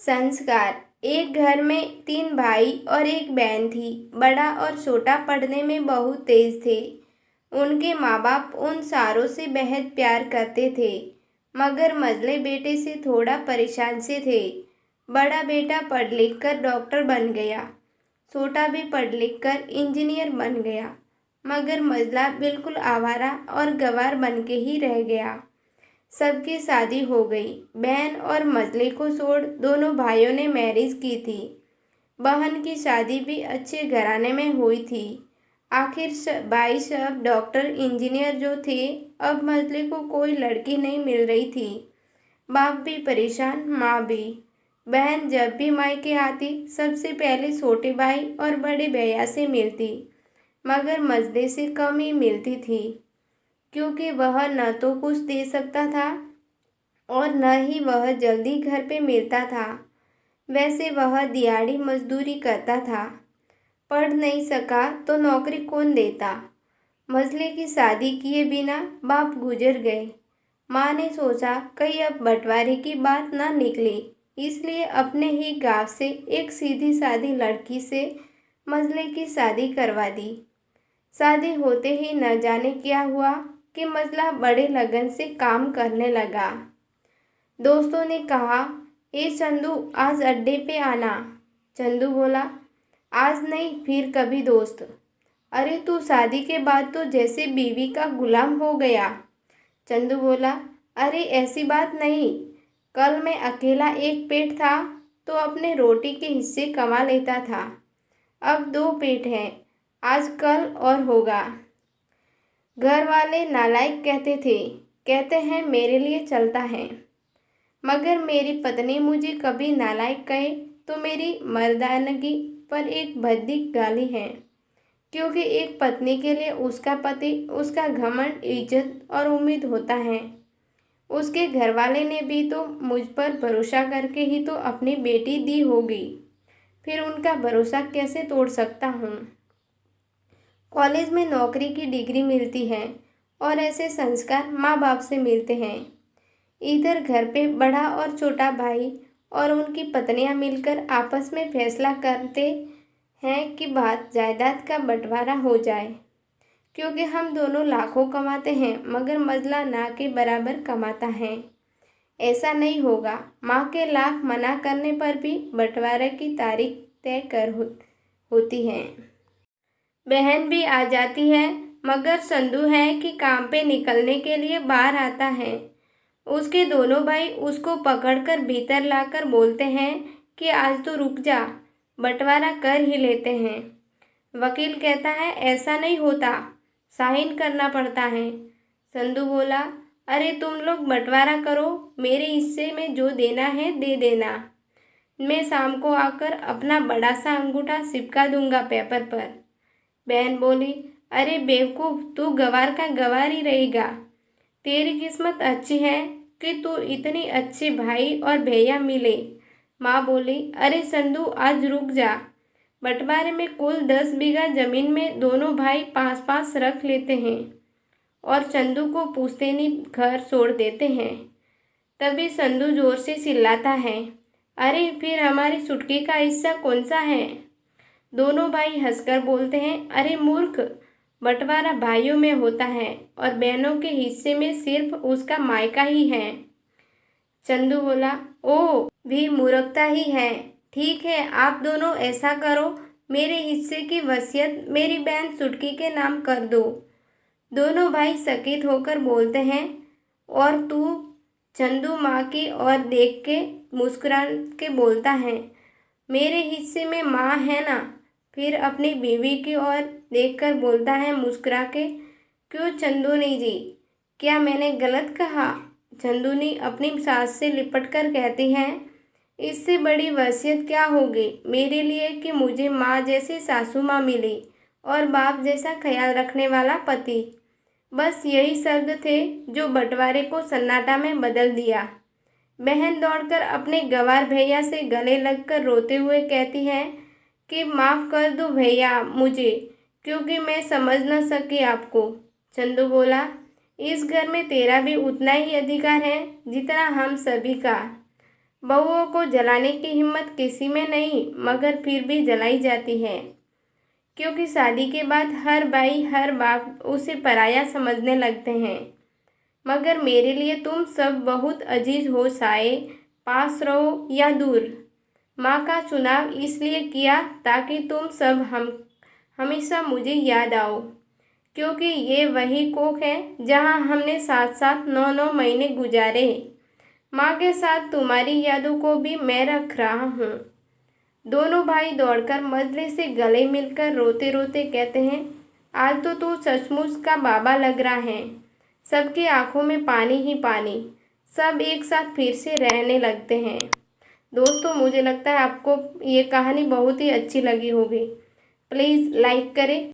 संस्कार। एक घर में तीन भाई और एक बहन थी। बड़ा और छोटा पढ़ने में बहुत तेज थे। उनके माँ बाप उन सारों से बेहद प्यार करते थे, मगर मझले बेटे से थोड़ा परेशान से थे। बड़ा बेटा पढ़ लिख कर डॉक्टर बन गया, छोटा भी पढ़ लिख कर इंजीनियर बन गया, मगर मझला बिल्कुल आवारा और गंवार बन के ही रह गया। सबकी शादी हो गई। बहन और मझले को छोड़ दोनों भाइयों ने मैरिज की थी। बहन की शादी भी अच्छे घराने में हुई थी। आखिर भाई सब डॉक्टर इंजीनियर जो थे, अब मझले को कोई लड़की नहीं मिल रही थी। बाप भी परेशान, माँ भी। बहन जब भी मायके आती सबसे पहले छोटे भाई और बड़े भैया से मिलती, मगर मझले से कम ही मिलती थी, क्योंकि वह न तो कुछ दे सकता था और न ही वह जल्दी घर पे मिलता था। वैसे वह दिहाड़ी मजदूरी करता था। पढ़ नहीं सका तो नौकरी कौन देता। मझले की शादी किए बिना बाप गुजर गए। माँ ने सोचा कहीं अब बंटवारे की बात ना निकले, इसलिए अपने ही गांव से एक सीधी सादी लड़की से मझले की शादी करवा दी। शादी होते ही न जाने क्या हुआ कि मझला बड़े लगन से काम करने लगा। दोस्तों ने कहा, ए चंदू, आज अड्डे पे आना। चंदू बोला, आज नहीं, फिर कभी दोस्त। अरे तू शादी के बाद तो जैसे बीवी का गुलाम हो गया। चंदू बोला, अरे ऐसी बात नहीं, कल मैं अकेला एक पेट था तो अपने रोटी के हिस्से कमा लेता था। अब दो पेट हैं, आज कल और होगा। घर वाले नालायक कहते थे, कहते हैं मेरे लिए चलता है, मगर मेरी पत्नी मुझे कभी नालायक कहे तो मेरी मर्दानगी पर एक भद्दी गाली है, क्योंकि एक पत्नी के लिए उसका पति, उसका घमंड, इज्जत और उम्मीद होता है। उसके घरवाले ने भी तो मुझ पर भरोसा करके ही तो अपनी बेटी दी होगी, फिर उनका भरोसा कैसे तोड़ सकता हूँ। कॉलेज में नौकरी की डिग्री मिलती है और ऐसे संस्कार माँ बाप से मिलते हैं। इधर घर पे बड़ा और छोटा भाई और उनकी पत्नियां मिलकर आपस में फैसला करते हैं कि बात जायदाद का बंटवारा हो जाए, क्योंकि हम दोनों लाखों कमाते हैं मगर मझला ना के बराबर कमाता है। ऐसा नहीं होगा। माँ के लाख मना करने पर भी बंटवारे की तारीख तय होती है। बहन भी आ जाती है, मगर संधू है कि काम पे निकलने के लिए बाहर आता है। उसके दोनों भाई उसको पकड़कर भीतर लाकर बोलते हैं कि आज तो रुक जा, बंटवारा कर ही लेते हैं। वकील कहता है ऐसा नहीं होता, साइन करना पड़ता है। संधू बोला, अरे तुम लोग बंटवारा करो, मेरे हिस्से में जो देना है दे देना, मैं शाम को आकर अपना बड़ा सा अंगूठा चिपका दूंगा पेपर पर। बहन बोली, अरे बेवकूफ़, तू गवार का गवार ही रहेगा। तेरी किस्मत अच्छी है कि तू इतनी अच्छे भाई और भैया मिले। माँ बोली, अरे संधू, आज रुक जा, बंटवारे में कुल 10 बीघा जमीन में दोनों भाई 5-5 रख लेते हैं और चंदू को पूछते नहीं घर छोड़ देते हैं। तभी संधू जोर से चिल्लाता है, अरे फिर हमारी चुटकी का हिस्सा कौन सा है। दोनों भाई हंसकर बोलते हैं, अरे मूर्ख, बंटवारा भाइयों में होता है और बहनों के हिस्से में सिर्फ उसका मायका ही है। चंदू बोला, ओ भी मूर्खता ही है। ठीक है, आप दोनों ऐसा करो, मेरे हिस्से की वसीयत मेरी बहन चुटकी के नाम कर दो। दोनों भाई चकित होकर बोलते हैं, और तू। चंदू माँ की ओर देख के मुस्कुरा के बोलता है, मेरे हिस्से में माँ है ना। फिर अपनी बीवी की ओर देखकर बोलता है मुस्कुरा के, क्यों चंदूनी जी, क्या मैंने गलत कहा। चंदूनी अपनी सास से लिपट कर कहती है, इससे बड़ी वसीयत क्या होगी मेरे लिए कि मुझे माँ जैसी सासू माँ मिली और बाप जैसा ख्याल रखने वाला पति। बस यही शब्द थे जो बंटवारे को सन्नाटा में बदल दिया। बहन दौड़कर अपने गवार भैया से गले लगकर रोते हुए कहती है कि माफ़ कर दो भैया मुझे, क्योंकि मैं समझ न सकी आपको। चंदू बोला, इस घर में तेरा भी उतना ही अधिकार है जितना हम सभी का। बहुओं को जलाने की हिम्मत किसी में नहीं, मगर फिर भी जलाई जाती है, क्योंकि शादी के बाद हर भाई हर बाप उसे पराया समझने लगते हैं। मगर मेरे लिए तुम सब बहुत अजीज हो साये, पास रहो या दूर। माँ का चुनाव इसलिए किया ताकि तुम सब हमेशा मुझे याद आओ, क्योंकि ये वही कोख है जहाँ हमने साथ साथ 9-9 महीने गुजारे। माँ के साथ तुम्हारी यादों को भी मैं रख रहा हूँ। दोनों भाई दौड़कर मजले से गले मिलकर रोते रोते कहते हैं, आज तो तू सचमुच का बाबा लग रहा है। सबकी आंखों में पानी ही पानी। सब एक साथ फिर से रहने लगते हैं। दोस्तों, मुझे लगता है आपको ये कहानी बहुत ही अच्छी लगी होगी। प्लीज़ लाइक करें।